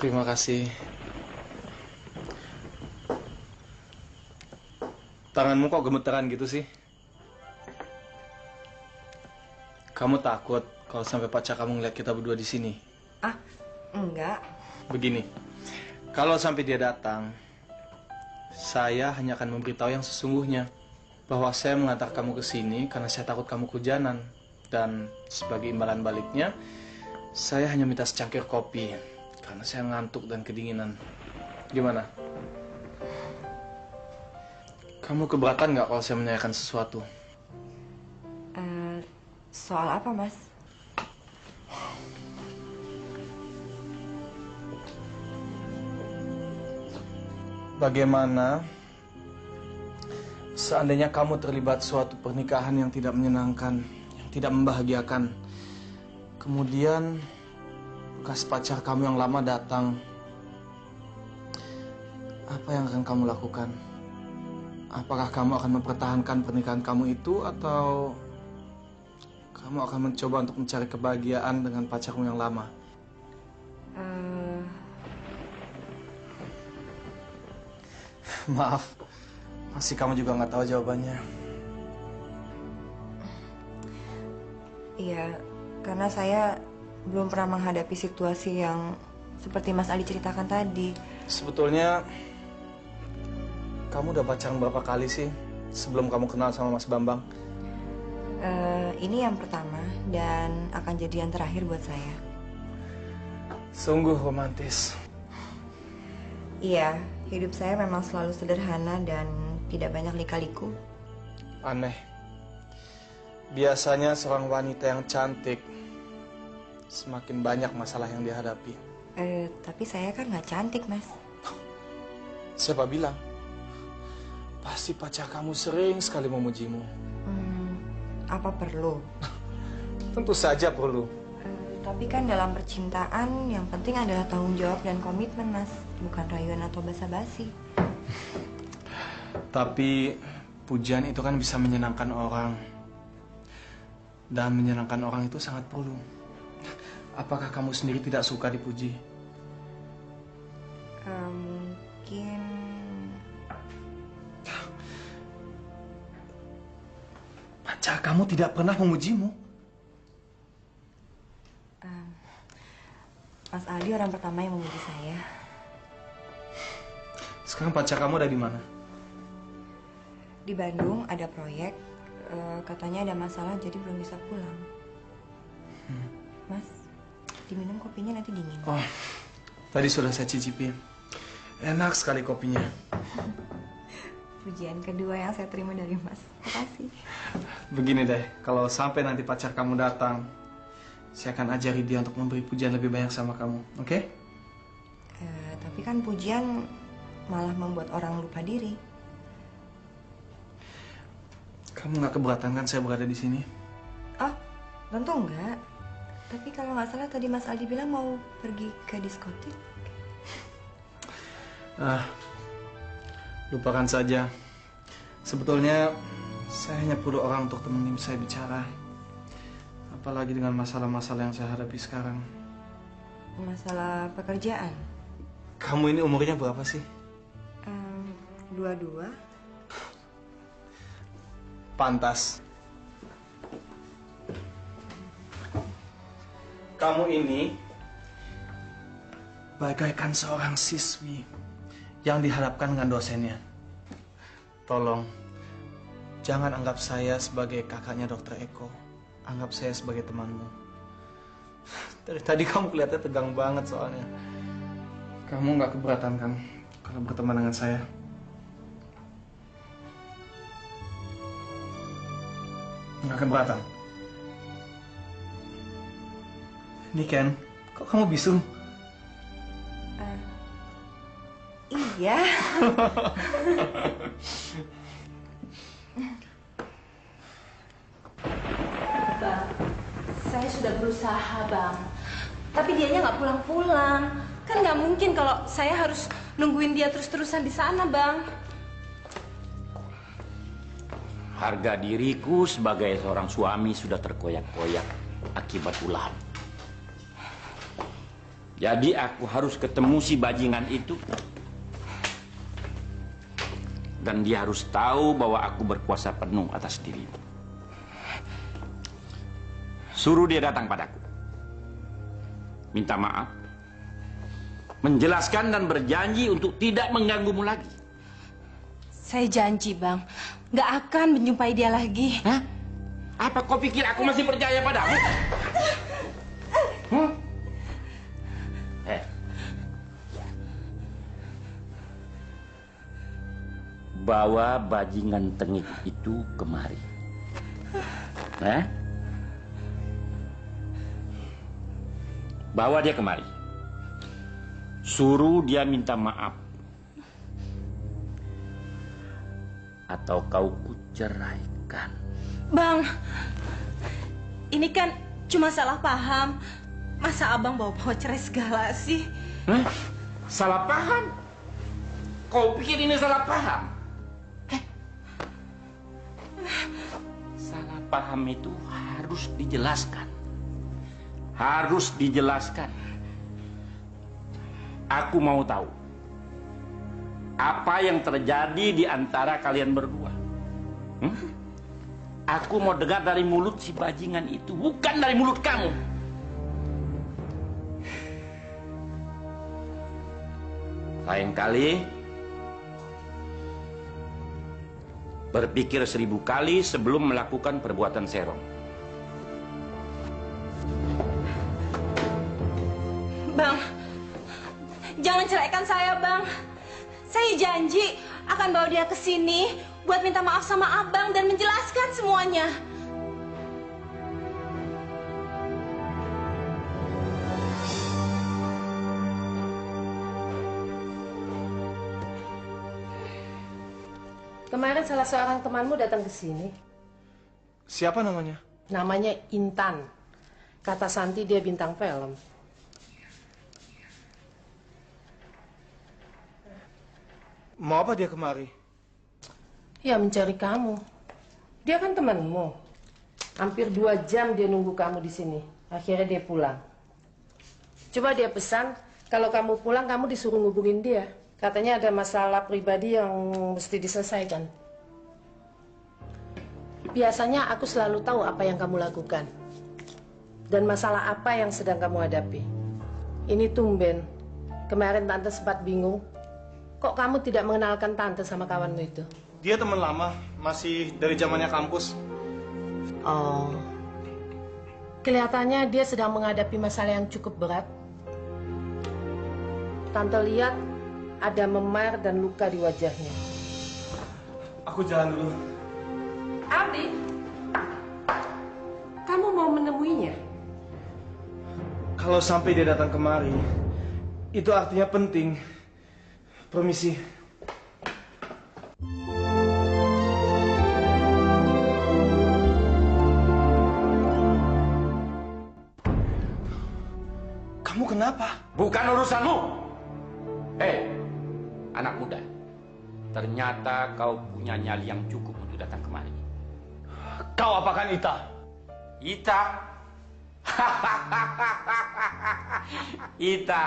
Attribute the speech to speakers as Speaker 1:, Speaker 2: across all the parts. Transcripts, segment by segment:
Speaker 1: Terima kasih. Tanganmu kok gemeteran gitu sih? Kamu takut kalau sampai pacar kamu ngeliat kita berdua di sini?
Speaker 2: Ah, enggak.
Speaker 1: Begini, kalau sampai dia datang, saya hanya akan memberitahu yang sesungguhnya. Bahwa saya mengantar kamu ke sini karena saya takut kamu kehujanan. Dan sebagai imbalan baliknya, saya hanya minta secangkir kopi. Karena saya ngantuk dan kedinginan. Gimana? Kamu keberatan nggak kalau saya menanyakan sesuatu?
Speaker 2: Soal apa, Mas?
Speaker 1: Bagaimana seandainya kamu terlibat suatu pernikahan yang tidak menyenangkan, yang tidak membahagiakan, kemudian bekas pacar kamu yang lama datang, apa yang akan kamu lakukan? Apakah kamu akan mempertahankan pernikahan kamu itu atau kamu akan mencoba untuk mencari kebahagiaan dengan pacarmu yang lama? Maaf, masih kamu juga nggak tahu jawabannya.
Speaker 2: Iya, karena saya belum pernah menghadapi situasi yang seperti Mas Ali ceritakan tadi.
Speaker 1: Sebetulnya, kamu udah pacaran berapa kali sih sebelum kamu kenal sama Mas Bambang?
Speaker 2: Ini yang pertama dan akan jadi yang terakhir buat saya.
Speaker 1: Sungguh romantis.
Speaker 2: Iya, hidup saya memang selalu sederhana dan tidak banyak lika-liku.
Speaker 1: Aneh. Biasanya seorang wanita yang cantik semakin banyak masalah yang dihadapi.
Speaker 2: Tapi saya kan nggak cantik, Mas.
Speaker 1: Siapa bilang? Pasti pacar kamu sering sekali memujimu.
Speaker 2: Apa perlu?
Speaker 1: Tentu saja perlu.
Speaker 2: Tapi kan dalam percintaan yang penting adalah tanggung jawab dan komitmen, Mas. Bukan rayuan atau basa-basi.
Speaker 1: Tapi pujian itu kan bisa menyenangkan orang. Dan menyenangkan orang itu sangat perlu. Apakah kamu sendiri tidak suka dipuji?
Speaker 2: Mungkin...
Speaker 1: Pacar kamu tidak pernah memujimu?
Speaker 2: Mas Aldi orang pertama yang memuji saya.
Speaker 1: Sekarang pacar kamu ada di mana?
Speaker 2: Di Bandung ada proyek, katanya ada masalah jadi belum bisa pulang. Mas, diminum kopinya nanti dingin.
Speaker 1: Oh, tadi sudah saya cicipin. Enak sekali kopinya.
Speaker 2: Pujian kedua yang saya terima dari Mas. Makasih.
Speaker 1: Begini deh, kalau sampai nanti pacar kamu datang, saya akan ajari dia untuk memberi pujian lebih banyak sama kamu, oke?
Speaker 2: Tapi kan pujian malah membuat orang lupa diri.
Speaker 1: Kamu nggak keberatan kan saya berada di sini?
Speaker 2: Oh, tentu enggak. Tapi kalau nggak salah tadi Mas Aldi bilang mau pergi ke diskotik.
Speaker 1: Lupakan saja. Sebetulnya saya hanya perlu orang untuk temenin saya bicara. Apalagi dengan masalah-masalah yang saya hadapi sekarang.
Speaker 2: Masalah pekerjaan.
Speaker 1: Kamu ini umurnya berapa sih?
Speaker 2: 22.
Speaker 1: Pantas. Kamu ini bagaikan seorang siswi yang dihadapkan dengan dosennya. Tolong, jangan anggap saya sebagai kakaknya Dokter Eko. Anggap saya sebagai temanmu. Dari tadi kamu kelihatan tegang banget soalnya. Kamu nggak keberatan kan kalau berteman dengan saya? Nggak keberatan? Ini Ken, kok kamu bisu?
Speaker 2: Iya.
Speaker 3: Bang, saya sudah berusaha, Bang. Tapi dianya nggak pulang-pulang. Kan nggak mungkin kalau saya harus nungguin dia terus-terusan di sana, Bang.
Speaker 4: Harga diriku sebagai seorang suami sudah terkoyak-koyak akibat ulah. Jadi aku harus ketemu si bajingan itu. Dan dia harus tahu bahwa aku berkuasa penuh atas dirimu. Suruh dia datang padaku. Minta maaf. Menjelaskan dan berjanji untuk tidak mengganggumu lagi.
Speaker 3: Saya janji, Bang. Nggak akan menjumpai dia lagi.
Speaker 4: Hah? Apa kau pikir aku masih percaya padamu? Bawa bajingan tengik itu kemari. Bawa dia kemari. Suruh dia minta maaf. Atau kau kuceraikan.
Speaker 3: Bang, ini kan cuma salah paham. Masa abang bawa-bawa cerai segala sih?
Speaker 4: Salah paham? Kau pikir ini salah paham? Salah paham itu harus dijelaskan. Harus dijelaskan. Aku mau tahu apa yang terjadi di antara kalian berdua. Aku mau dengar dari mulut si bajingan itu, bukan dari mulut kamu. Lain kali berpikir 1000 kali sebelum melakukan perbuatan serong.
Speaker 3: Bang, jangan ceraikan saya, Bang. Saya janji akan bawa dia ke sini buat minta maaf sama abang dan menjelaskan semuanya.
Speaker 5: Kemarin salah seorang temanmu datang ke sini.
Speaker 1: Siapa namanya?
Speaker 5: Namanya Intan. Kata Santi dia bintang film.
Speaker 1: Mau apa dia kemari?
Speaker 5: Ya mencari kamu. Dia kan temanmu. Hampir 2 jam dia nunggu kamu di sini. Akhirnya dia pulang. Coba dia pesan, kalau kamu pulang kamu disuruh ngubungin dia. Katanya ada masalah pribadi yang mesti diselesaikan. Biasanya aku selalu tahu apa yang kamu lakukan. Dan masalah apa yang sedang kamu hadapi. Ini tumben. Kemarin Tante sempat bingung. Kok kamu tidak mengenalkan Tante sama kawanmu itu?
Speaker 1: Dia teman lama, masih dari zamannya kampus.
Speaker 5: Oh. Kelihatannya dia sedang menghadapi masalah yang cukup berat. Tante lihat ada memar dan luka di wajahnya.
Speaker 1: Aku jalan dulu.
Speaker 5: Abi, kamu mau menemuinya?
Speaker 1: Kalau sampai dia datang kemari, itu artinya penting. Permisi. Kamu kenapa?
Speaker 4: Bukan urusanmu. Anak muda. Ternyata kau punya nyali yang cukup untuk datang kemari.
Speaker 1: Kau apakan Ita?
Speaker 4: Ita? Ita.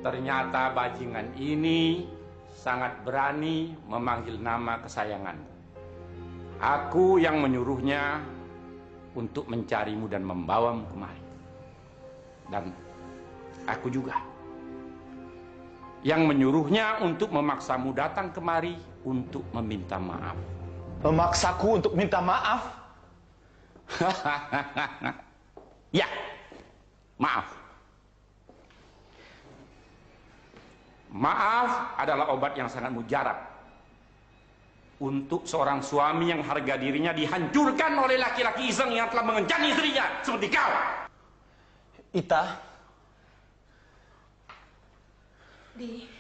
Speaker 4: Ternyata bajingan ini sangat berani memanggil nama kesayanganmu. Aku yang menyuruhnya untuk mencarimu dan membawamu kemari. Dan aku juga yang menyuruhnya untuk memaksamu datang kemari untuk meminta maaf.
Speaker 1: Memaksaku untuk minta maaf?
Speaker 4: Ya, maaf. Maaf adalah obat yang sangat mujarab untuk seorang suami yang harga dirinya dihancurkan oleh laki-laki iseng yang telah mengencang istrinya seperti kau.
Speaker 1: Ita?
Speaker 3: Di,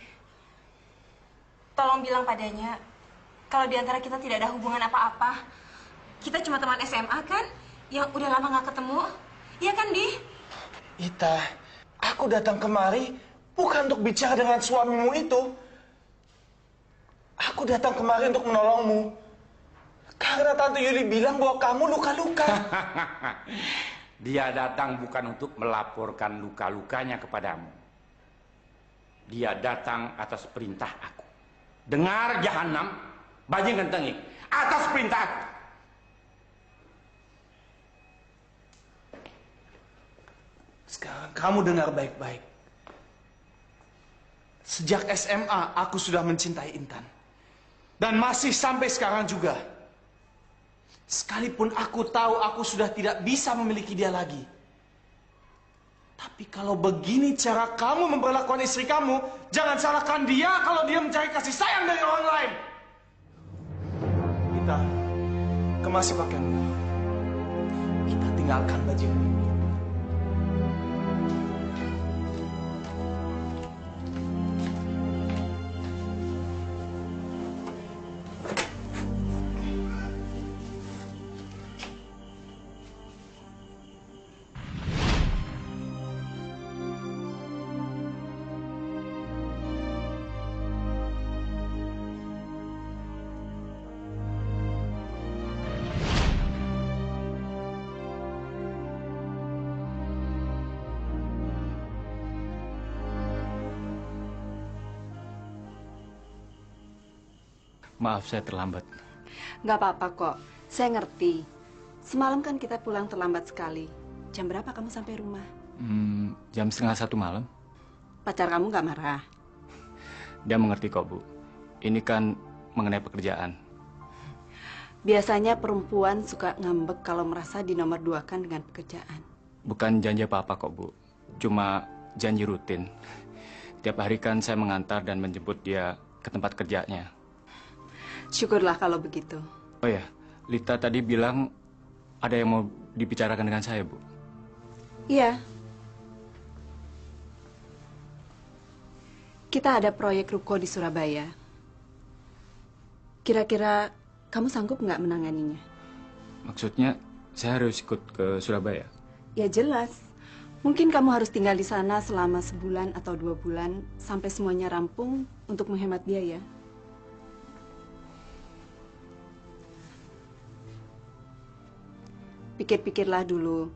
Speaker 3: tolong bilang padanya kalau diantara kita tidak ada hubungan apa-apa. Kita cuma teman SMA kan, yang udah lama nggak ketemu. Iya kan, Di?
Speaker 1: Ita, aku datang kemari bukan untuk bicara dengan suamimu itu. Aku datang kemari untuk menolongmu. Karena Tante Yuli bilang bahwa kamu luka-luka.
Speaker 4: Dia datang bukan untuk melaporkan luka-lukanya kepadamu. Dia datang atas perintah aku. Dengar Jahanam, bajingan tengik, atas perintah aku.
Speaker 1: Sekarang kamu dengar baik-baik. Sejak SMA aku sudah mencintai Intan. Dan masih sampai sekarang juga. Sekalipun aku tahu aku sudah tidak bisa memiliki dia lagi. Tapi kalau begini cara kamu memperlakukan istri kamu, jangan salahkan dia kalau dia mencari kasih sayang dari orang lain. Kita kemasi pakaianmu. Kita tinggalkan bajingan ini.
Speaker 6: Maaf saya terlambat.
Speaker 7: Nggak apa-apa kok, saya ngerti. Semalam kan kita pulang terlambat sekali. Jam berapa kamu sampai rumah?
Speaker 6: Jam 12:30 malam.
Speaker 7: Pacar kamu nggak marah?
Speaker 6: Dia mengerti kok, Bu. Ini kan mengenai pekerjaan.
Speaker 7: Biasanya perempuan suka ngambek kalau merasa dinomor duakan dengan pekerjaan.
Speaker 6: Bukan janji apa-apa kok, Bu. Cuma janji rutin. Tiap hari kan saya mengantar dan menjemput dia ke tempat kerjanya.
Speaker 7: Syukurlah kalau begitu.
Speaker 6: Oh ya, Lita tadi bilang ada yang mau dibicarakan dengan saya, Bu.
Speaker 7: Iya. Kita ada proyek ruko di Surabaya. Kira-kira kamu sanggup nggak menanganinya?
Speaker 6: Maksudnya saya harus ikut ke Surabaya?
Speaker 7: Ya jelas. Mungkin kamu harus tinggal di sana selama sebulan atau 2 bulan sampai semuanya rampung untuk menghemat biaya. Pikir-pikirlah dulu.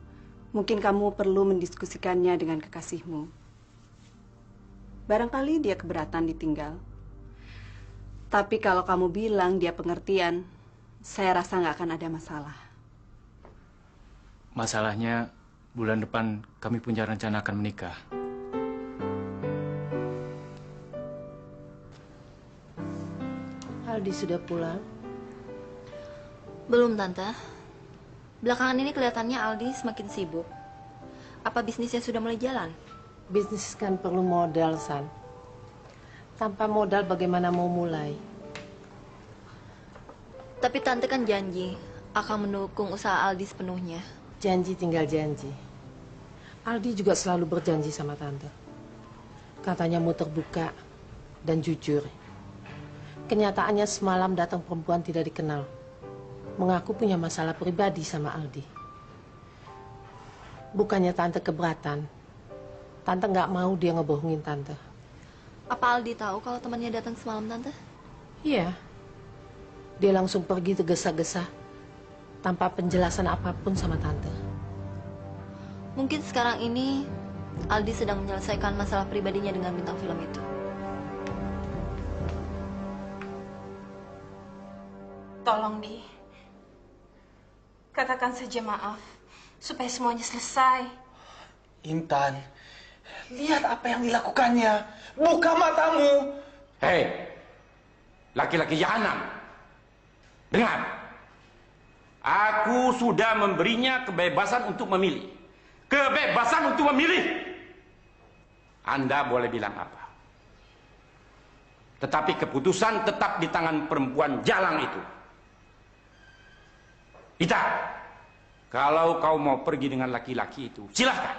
Speaker 7: Mungkin kamu perlu mendiskusikannya dengan kekasihmu. Barangkali dia keberatan ditinggal. Tapi kalau kamu bilang dia pengertian, saya rasa nggak akan ada masalah.
Speaker 6: Masalahnya bulan depan kami punya rencana akan menikah.
Speaker 5: Aldi sudah pulang?
Speaker 2: Belum, Tante. Belakangan ini kelihatannya Aldi semakin sibuk. Apa bisnisnya sudah mulai jalan?
Speaker 5: Bisnis kan perlu modal, San. Tanpa modal bagaimana mau mulai?
Speaker 2: Tapi Tante kan janji akan mendukung usaha Aldi sepenuhnya.
Speaker 5: Janji tinggal janji. Aldi juga selalu berjanji sama Tante. Katanya mau terbuka dan jujur. Kenyataannya semalam datang perempuan tidak dikenal. Mengaku punya masalah pribadi sama Aldi. Bukannya Tante keberatan. Tante nggak mau dia ngebohongin Tante.
Speaker 2: Apa Aldi tahu kalau temannya datang semalam, Tante?
Speaker 5: Iya. Dia langsung pergi tergesa-gesa tanpa penjelasan apapun sama Tante.
Speaker 2: Mungkin sekarang ini Aldi sedang menyelesaikan masalah pribadinya dengan bintang film itu.
Speaker 3: Tolong, Di. Katakan saja maaf, supaya semuanya selesai.
Speaker 1: Intan, lihat apa yang dilakukannya. Buka matamu.
Speaker 4: Hei, laki-laki Jahanam. Dengar. Aku sudah memberinya kebebasan untuk memilih. Kebebasan untuk memilih. Anda boleh bilang apa. Tetapi keputusan tetap di tangan perempuan jalang itu. Ita, kalau kau mau pergi dengan laki-laki itu, silahkan.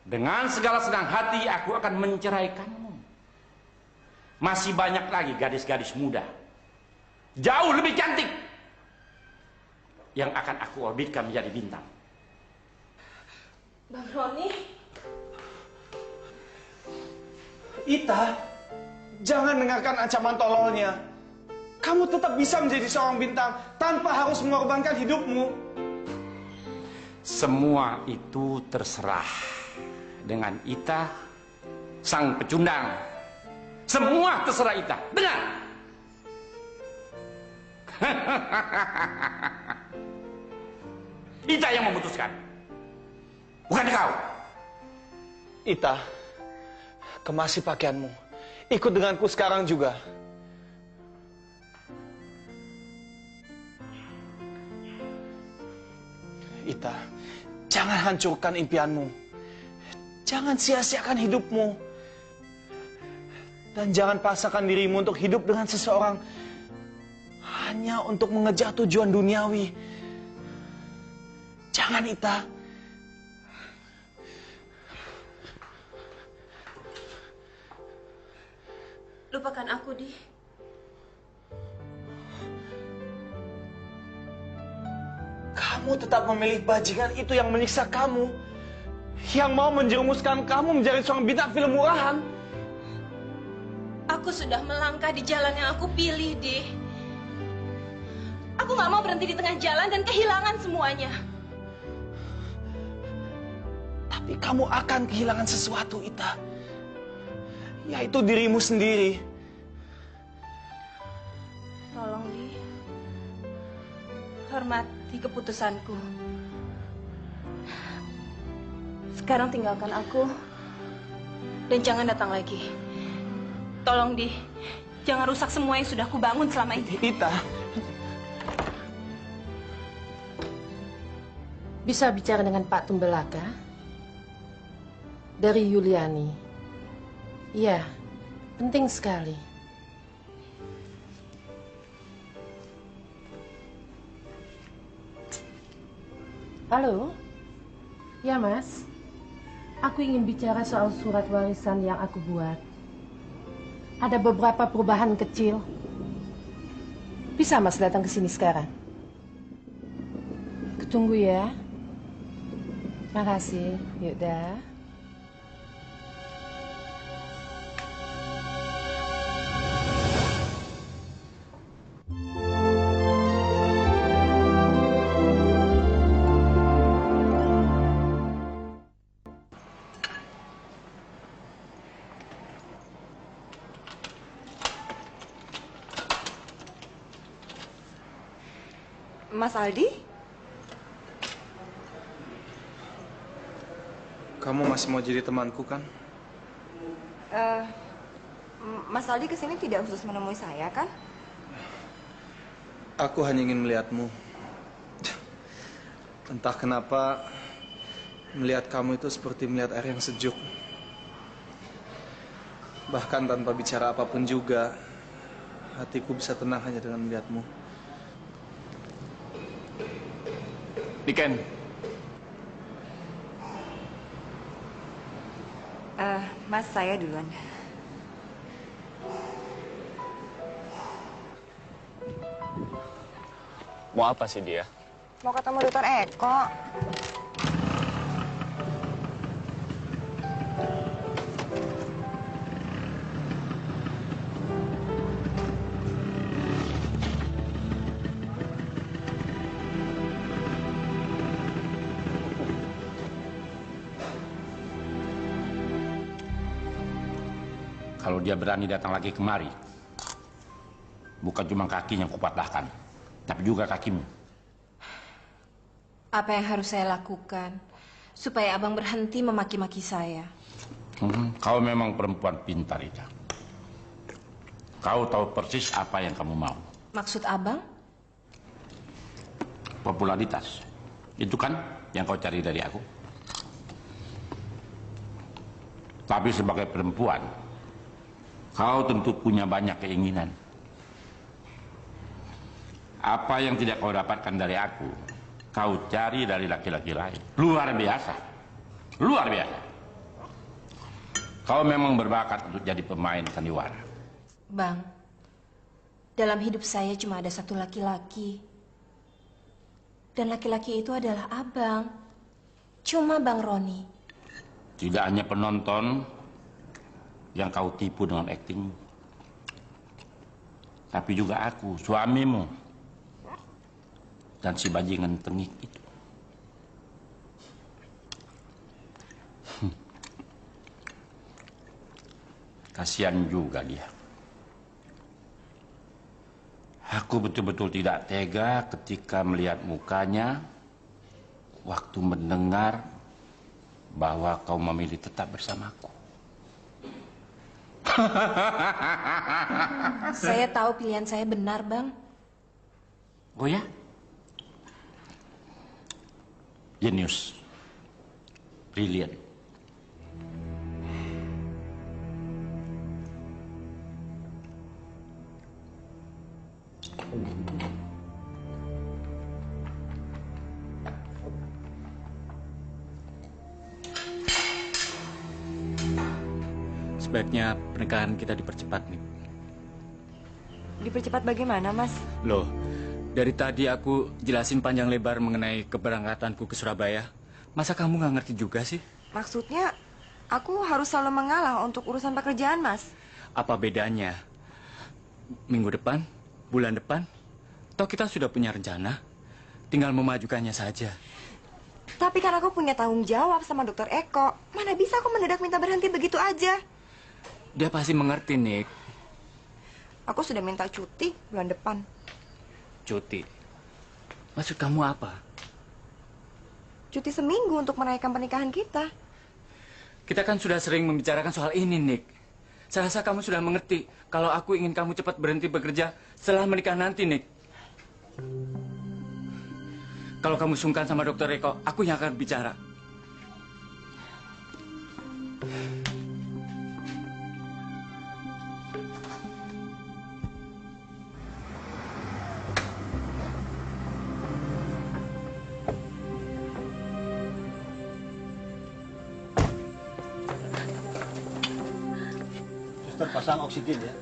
Speaker 4: Dengan segala senang hati aku akan menceraikanmu. Masih banyak lagi gadis-gadis muda, jauh lebih cantik, yang akan aku orbitkan menjadi bintang.
Speaker 3: Bang Roni?
Speaker 1: Ita, jangan dengarkan ancaman tololnya. Kamu tetap bisa menjadi seorang bintang tanpa harus mengorbankan hidupmu.
Speaker 4: Semua itu terserah dengan Ita, sang pecundang. Semua terserah Ita. Dengar. Ita yang memutuskan, bukan kau.
Speaker 1: Ita, kemasi pakaianmu. Ikut denganku sekarang juga. Ita, jangan hancurkan impianmu. Jangan sia-siakan hidupmu. Dan jangan paksakan dirimu untuk hidup dengan seseorang hanya untuk mengejar tujuan duniawi. Jangan, Ita.
Speaker 3: Lupakan aku, Di.
Speaker 1: Kamu tetap memilih bajingan itu yang menyiksa kamu. Yang mau menjerumuskan kamu menjadi seorang bintang film murahan.
Speaker 3: Aku sudah melangkah di jalan yang aku pilih, Di. Aku nggak mau berhenti di tengah jalan dan kehilangan semuanya.
Speaker 1: Tapi kamu akan kehilangan sesuatu, Ita. Yaitu dirimu sendiri.
Speaker 3: Tolong, Di. Hormati keputusanku. Sekarang tinggalkan aku. Dan jangan datang lagi. Tolong, Di. Jangan rusak semua yang sudah aku bangun selama ini.
Speaker 1: Ita.
Speaker 5: Bisa bicara dengan Pak Tumbelaka? Dari Yuliani. Iya, penting sekali. Halo? Ya, Mas. Aku ingin bicara soal surat warisan yang aku buat. Ada beberapa perubahan kecil. Bisa Mas datang ke sini sekarang? Ketunggu ya. Makasih. Yaudah.
Speaker 2: Mas Aldi?
Speaker 1: Kamu masih mau jadi temanku, kan?
Speaker 2: Mas Aldi kesini tidak khusus menemui saya, kan?
Speaker 1: Aku hanya ingin melihatmu. Entah kenapa, melihat kamu itu seperti melihat air yang sejuk. Bahkan tanpa bicara apapun juga, hatiku bisa tenang hanya dengan melihatmu.
Speaker 6: Piken.
Speaker 2: Mas, saya duluan.
Speaker 6: Mau apa sih dia?
Speaker 2: Mau ketemu Dr. Eko.
Speaker 4: Kalau dia berani datang lagi kemari, bukan cuma kaki yang kupatahkan, tapi juga kakimu.
Speaker 3: Apa yang harus saya lakukan supaya abang berhenti memaki-maki saya?
Speaker 4: Kau memang perempuan pintar, Ida. Kau tahu persis apa yang kamu mau.
Speaker 3: Maksud abang?
Speaker 4: Popularitas. Itu kan yang kau cari dari aku. Tapi sebagai perempuan, kau tentu punya banyak keinginan. Apa yang tidak kau dapatkan dari aku, kau cari dari laki-laki lain. Luar biasa. Luar biasa. Kau memang berbakat untuk jadi pemain sandiwara.
Speaker 3: Bang, dalam hidup saya cuma ada satu laki-laki. Dan laki-laki itu adalah abang. Cuma Bang Roni.
Speaker 4: Tidak hanya penonton yang kau tipu dengan akting, tapi juga aku, suamimu, dan si bajingan tengik itu. Kasihan juga dia. Aku betul-betul tidak tega ketika melihat mukanya waktu mendengar bahwa kau memilih tetap bersamaku.
Speaker 2: Saya tahu pilihan saya benar, Bang.
Speaker 4: Oh ya? Jenius. Brilliant.
Speaker 6: Sebaiknya pernikahan kita dipercepat, nih.
Speaker 2: Dipercepat bagaimana, Mas?
Speaker 6: Loh, dari tadi aku jelasin panjang lebar mengenai keberangkatanku ke Surabaya. Masa kamu nggak ngerti juga sih?
Speaker 2: Maksudnya, aku harus selalu mengalah untuk urusan pekerjaan, Mas.
Speaker 6: Apa bedanya? Minggu depan? Bulan depan? Toh kita sudah punya rencana. Tinggal memajukannya saja.
Speaker 2: Tapi kan aku punya tanggung jawab sama Dokter Eko. Mana bisa aku mendadak minta berhenti begitu aja?
Speaker 6: Dia pasti mengerti, Nick.
Speaker 2: Aku sudah minta cuti bulan depan.
Speaker 6: Cuti? Maksud kamu apa?
Speaker 2: Cuti seminggu untuk merayakan pernikahan kita.
Speaker 6: Kita kan sudah sering membicarakan soal ini, Nick. Saya rasa kamu sudah mengerti kalau aku ingin kamu cepat berhenti bekerja setelah menikah nanti, Nick. Kalau kamu sungkan sama Dokter Eko, aku yang akan bicara.
Speaker 8: Suster, pasang oksigen ya.